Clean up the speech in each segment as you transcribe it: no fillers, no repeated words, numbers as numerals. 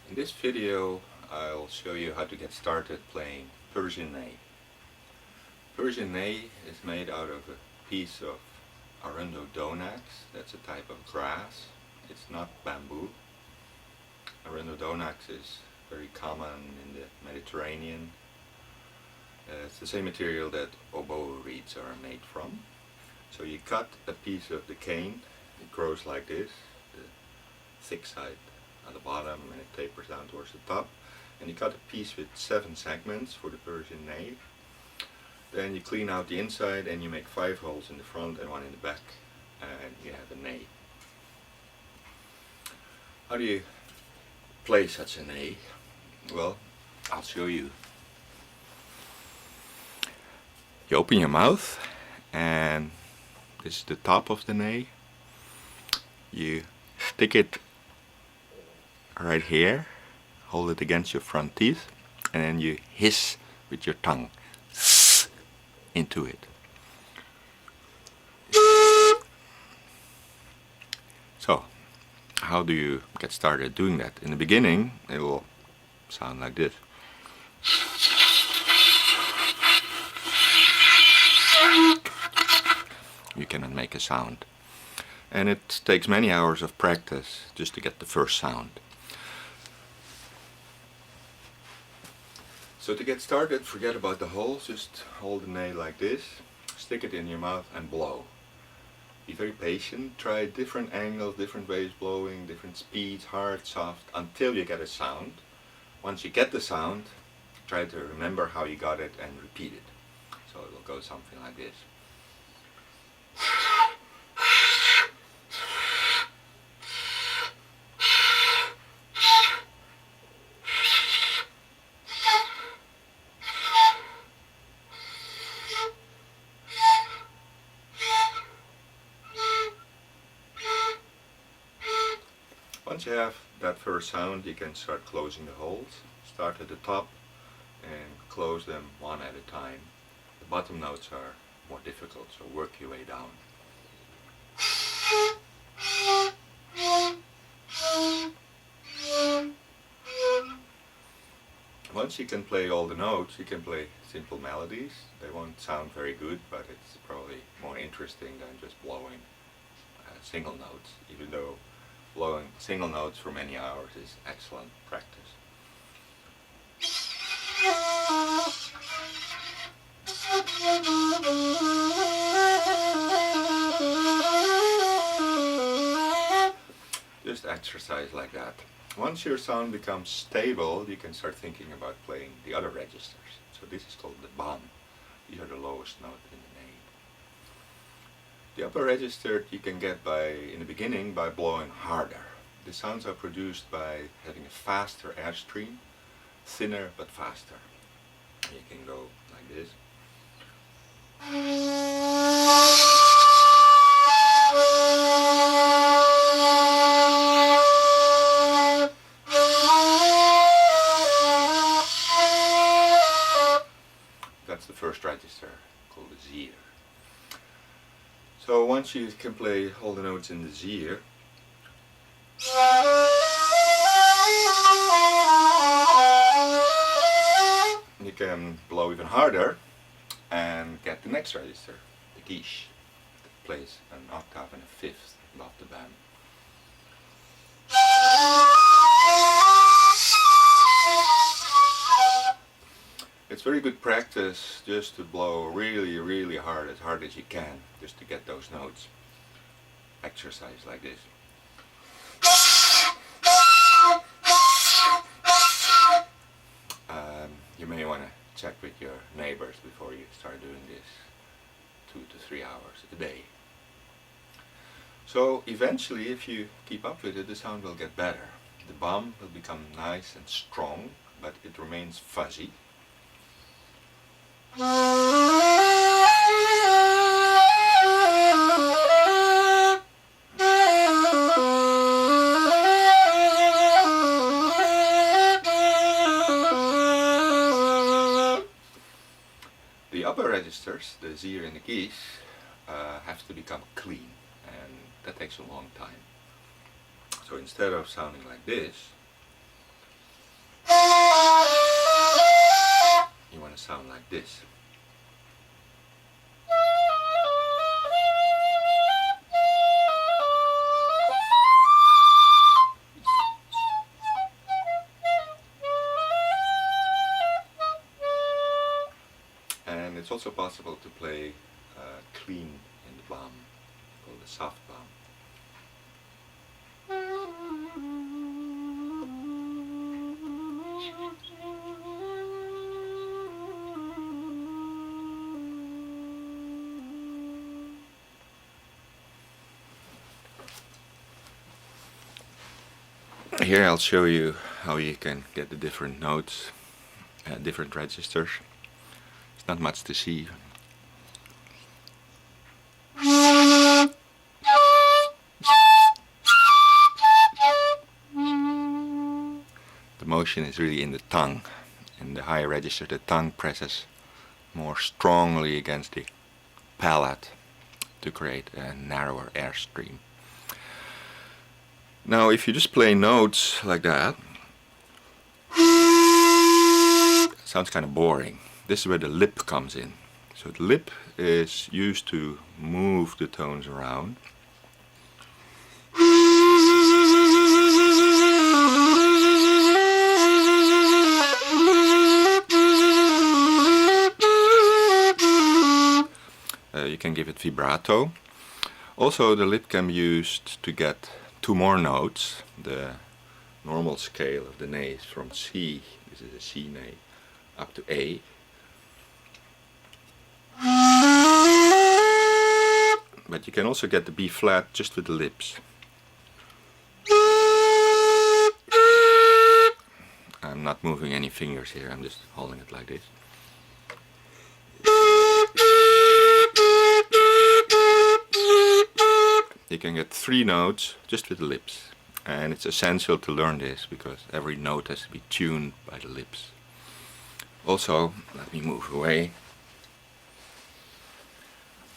In this video I'll show you how to get started playing Persian ney. Persian ney is made out of a piece of Arundinodonax, that's a type of grass. It's not bamboo. Arundinodonax is very common in the Mediterranean. It's the same material that oboe reeds are made from. So you cut a piece of the cane, it grows like this, the thick side at the bottom and it tapers down towards the top. And you cut a piece with 7 segments for the Persian ney. Then you clean out the inside and you make 5 holes in the front and 1 in the back, and you have a ney. How do you play such a ney? Well, I'll show you. You open your mouth and this is the top of the ney. You stick it right here, hold it against your front teeth, and then you hiss with your tongue into it. So, how do you get started doing that? In the beginning, it will sound like this. You cannot make a sound. And it takes many hours of practice just to get the first sound. So to get started, forget about the holes, just hold the ney like this, stick it in your mouth and blow. Be very patient, try different angles, different ways of blowing, different speeds, hard, soft, until you get a sound. Once you get the sound, try to remember how you got it and repeat it. So it will go something like this. Once you have that first sound, you can start closing the holes. Start at the top and close them one at a time. The bottom notes are more difficult, so work your way down. Once you can play all the notes, you can play simple melodies. They won't sound very good, but it's probably more interesting than just blowing single notes, even though blowing single notes for many hours is excellent practice. Just exercise like that. Once your sound becomes stable, you can start thinking about playing the other registers. So this is called the bam. These are the lowest note in the ney. The upper register you can get in the beginning by blowing harder. The sounds are produced by having a faster airstream, thinner but faster. You can go like this. That's the first register, called the zier. So once you can play all the notes in the zier, you can blow even harder and get the next register, the guiche, that plays an octave and a fifth above the bam. It's very good practice just to blow really hard as you can, just to get those notes. Exercise like this. You may want to check with your neighbors before you start doing this 2 to 3 hours a day. So eventually, if you keep up with it, the sound will get better. The bam will become nice and strong, but it remains fuzzy. The upper registers, the zier and the guiche, have to become clean, and that takes a long time. So instead of sounding like this, like this. And it's also possible to play clean in the bomb, called the soft bomb. Here I'll show you how you can get the different notes, different registers. It's not much to see. The motion is really in the tongue. In the higher register, the tongue presses more strongly against the palate to create a narrower airstream. Now if you just play notes like that, it sounds kind of boring. This is where the lip comes in. So the lip is used to move the tones around. You can give it vibrato. Also the lip can be used to get two more notes. The normal scale of the ney is from C, this is a C ney, up to A. But you can also get the B flat just with the lips. I'm not moving any fingers here, I'm just holding it like this. You can get three notes just with the lips, and it's essential to learn this because every note has to be tuned by the lips. Also, let me move away.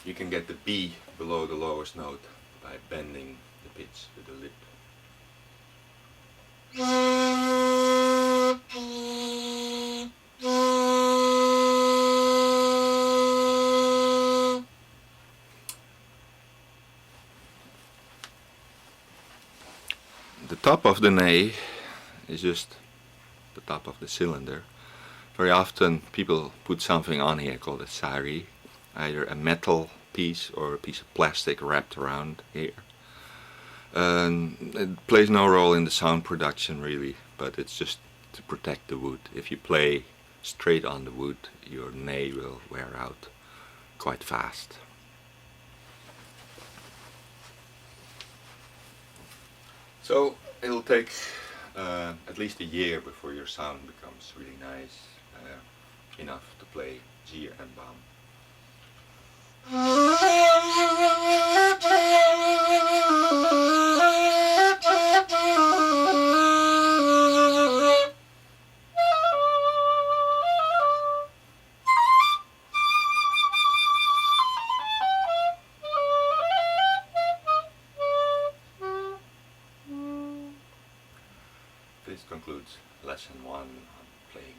You can get the B below the lowest note by bending the pitch with the lip. The top of the ney is just the top of the cylinder. Very often people put something on here called a sari, either a metal piece or a piece of plastic wrapped around here. It plays no role in the sound production really, but it's just to protect the wood. If you play straight on the wood, your ney will wear out quite fast. So it'll take at least a year before your sound becomes really nice, enough to play Zier and Bam. This concludes lesson 1 on playing